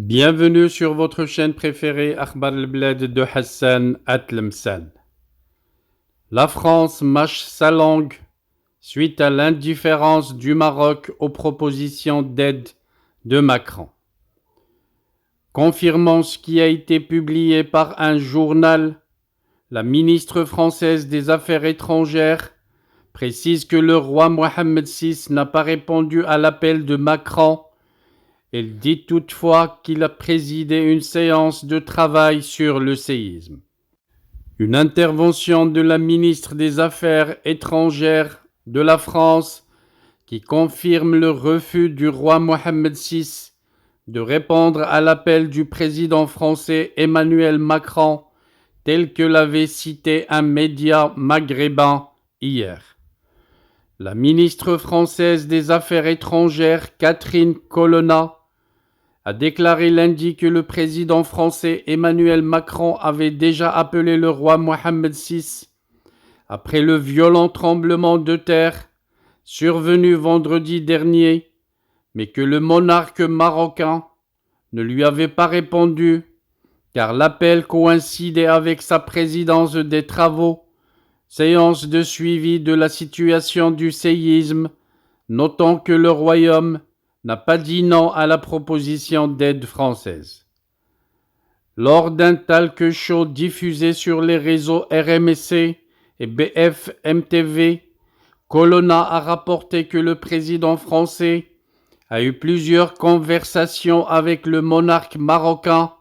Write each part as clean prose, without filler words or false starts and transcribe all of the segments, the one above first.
Bienvenue sur votre chaîne préférée Akhbar al-Bled de Hassan Atlemsan. La France mâche sa langue suite à l'indifférence du Maroc aux propositions d'aide de Macron. Confirmant ce qui a été publié par un journal, la ministre française des Affaires étrangères précise que le roi Mohammed VI n'a pas répondu à l'appel de Macron. Elle dit toutefois qu'il a présidé une séance de travail sur le séisme. Une intervention de la ministre des Affaires étrangères de la France qui confirme le refus du roi Mohammed VI de répondre à l'appel du président français Emmanuel Macron, tel que l'avait cité un média maghrébin hier. La ministre française des Affaires étrangères Catherine Colonna a déclaré lundi que le président français Emmanuel Macron avait déjà appelé le roi Mohammed VI après le violent tremblement de terre survenu vendredi dernier, mais que le monarque marocain ne lui avait pas répondu car l'appel coïncidait avec sa présidence des travaux, séance de suivi de la situation du séisme, notant que le royaume n'a pas dit non à la proposition d'aide française. Lors d'un talk show diffusé sur les réseaux RMC et BFM TV, Colonna a rapporté que le président français a eu plusieurs conversations avec le monarque marocain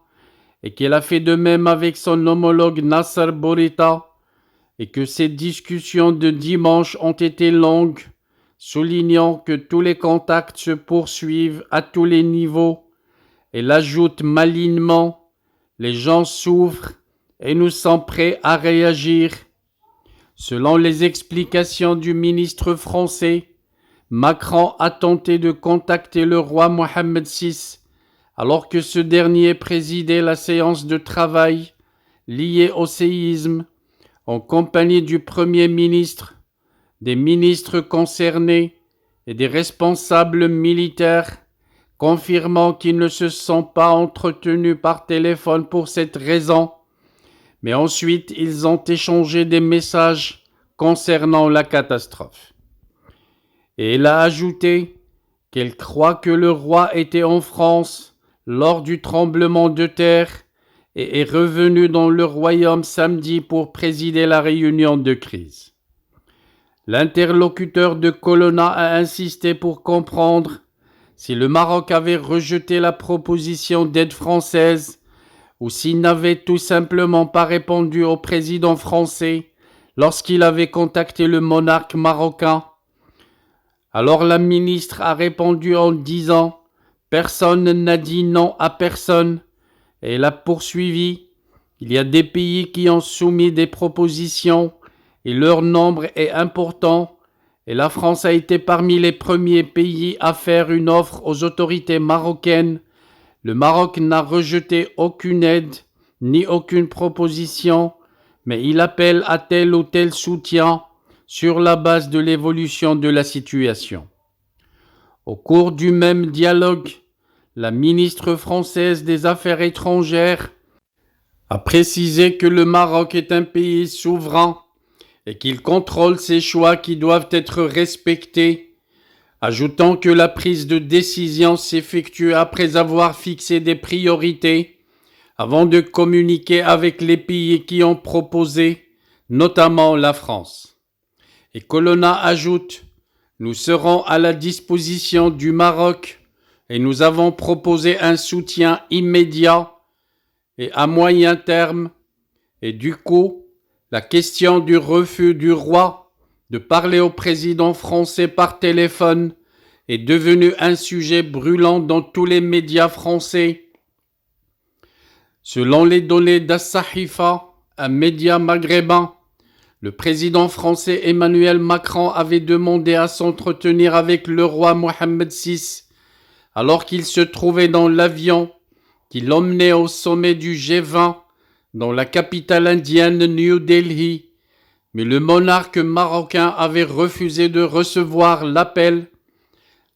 et qu'il a fait de même avec son homologue Nasser Bourita et que ces discussions de dimanche ont été longues, soulignant que tous les contacts se poursuivent à tous les niveaux. Elle ajoute malignement « Les gens souffrent et nous sommes prêts à réagir ». Selon les explications du ministre français, Macron a tenté de contacter le roi Mohammed VI alors que ce dernier présidait la séance de travail liée au séisme en compagnie du Premier ministre, des ministres concernés et des responsables militaires, confirmant qu'ils ne se sont pas entretenus par téléphone pour cette raison, mais ensuite ils ont échangé des messages concernant la catastrophe. Et elle a ajouté qu'elle croit que le roi était en France lors du tremblement de terre et est revenu dans le royaume samedi pour présider la réunion de crise. L'interlocuteur de Colonna a insisté pour comprendre si le Maroc avait rejeté la proposition d'aide française ou s'il n'avait tout simplement pas répondu au président français lorsqu'il avait contacté le monarque marocain. Alors la ministre a répondu en disant « Personne n'a dit non à personne » et elle a poursuivi « Il y a des pays qui ont soumis des propositions et leur nombre est important et la France a été parmi les premiers pays à faire une offre aux autorités marocaines. Le Maroc n'a rejeté aucune aide ni aucune proposition, mais il appelle à tel ou tel soutien sur la base de l'évolution de la situation. » Au cours du même dialogue, la ministre française des Affaires étrangères a précisé que le Maroc est un pays souverain et qu'il contrôle ses choix qui doivent être respectés, ajoutant que la prise de décision s'effectue après avoir fixé des priorités avant de communiquer avec les pays qui ont proposé, notamment la France. Et Colonna ajoute « Nous serons à la disposition du Maroc et nous avons proposé un soutien immédiat et à moyen terme et du coup, la question du refus du roi de parler au président français par téléphone est devenue un sujet brûlant dans tous les médias français. Selon les données d'As-Sahifa, un média maghrébin, le président français Emmanuel Macron avait demandé à s'entretenir avec le roi Mohammed VI alors qu'il se trouvait dans l'avion qui l'emmenait au sommet du G20 dans la capitale indienne New Delhi, mais le monarque marocain avait refusé de recevoir l'appel,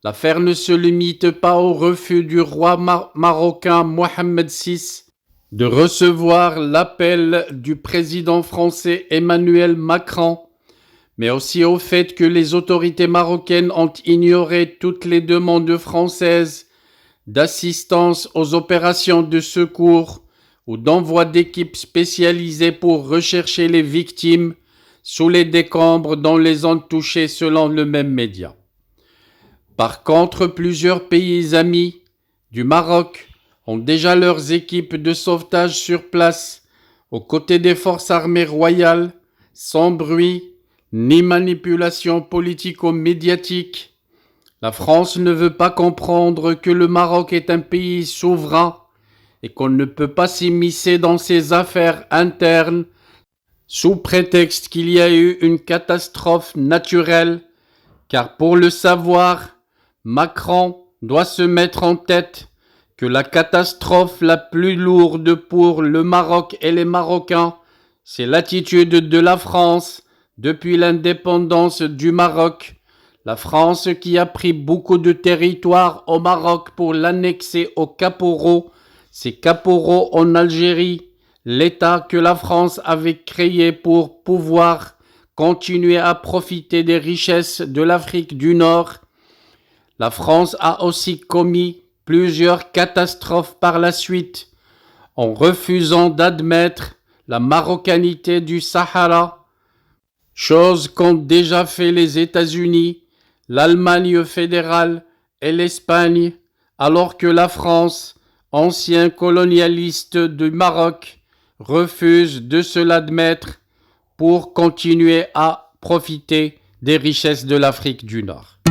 L'affaire ne se limite pas au refus du roi marocain Mohamed VI de recevoir l'appel du président français Emmanuel Macron, mais aussi au fait que les autorités marocaines ont ignoré toutes les demandes françaises d'assistance aux opérations de secours ou d'envoi d'équipes spécialisées pour rechercher les victimes sous les décombres dans les zones touchées selon le même média. Par contre, plusieurs pays amis du Maroc ont déjà leurs équipes de sauvetage sur place, aux côtés des forces armées royales, sans bruit ni manipulation politico-médiatique. La France ne veut pas comprendre que le Maroc est un pays souverain et qu'on ne peut pas s'immiscer dans ses affaires internes sous prétexte qu'il y a eu une catastrophe naturelle, car pour le savoir, Macron doit se mettre en tête que la catastrophe la plus lourde pour le Maroc et les Marocains, c'est l'attitude de la France depuis l'indépendance du Maroc. La France qui a pris beaucoup de territoire au Maroc pour l'annexer aux caporaux, ces caporaux en Algérie, l'État que la France avait créé pour pouvoir continuer à profiter des richesses de l'Afrique du Nord. La France a aussi commis plusieurs catastrophes par la suite, en refusant d'admettre la marocanité du Sahara, chose qu'ont déjà fait les États-Unis, l'Allemagne fédérale et l'Espagne, alors que la France, ancien colonialiste du Maroc, refuse de se l'admettre pour continuer à profiter des richesses de l'Afrique du Nord.